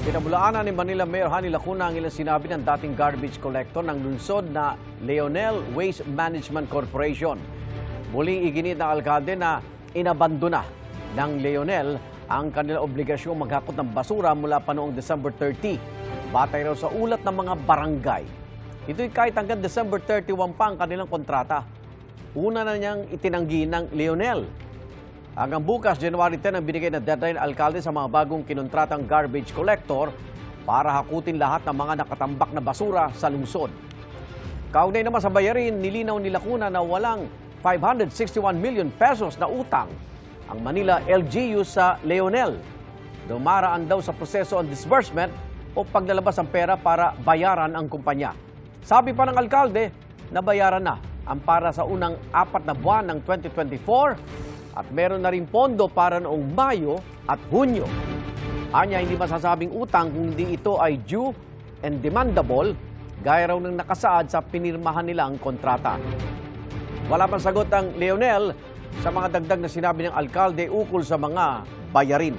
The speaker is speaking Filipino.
Pinabulaanan ni Manila Mayor Hani Lacuna ang ilang sinabi ng dating garbage collector ng lungsod na Leonel Waste Management Corporation. Muling iginit ng alkalde na inabandona ng Leonel ang kanilang obligasyong maghakot ng basura mula pa noong December 30. Batay raw sa ulat ng mga barangay. Ito'y kahit hanggang December 31 pa ang kanilang kontrata. Una na niyang itinanggi ng Leonel. Hanggang bukas, January 10, ang binigay na deadline ng alkalde sa mga bagong kinontratang garbage collector para hakutin lahat ng mga nakatambak na basura sa lungsod. Kaugnay naman sa bayarin, nilinaw ni Lacuna na walang 561 million pesos na utang ang Manila LGU sa Leonel. Dumaraan daw sa proseso ang disbursement o paglalabas ng pera para bayaran ang kumpanya. Sabi pa ng alkalde, nabayaran na ang para sa unang 4 na buwan ng 2024 at meron na rin pondo para noong Mayo at Hunyo. Anya, hindi masasabing utang kung hindi ito ay due and demandable, gaya raw ng nakasaad sa pinirmahan nilang kontrata. Wala pang sagot ang Leonel sa mga dagdag na sinabi ng alkalde ukol sa mga bayarin.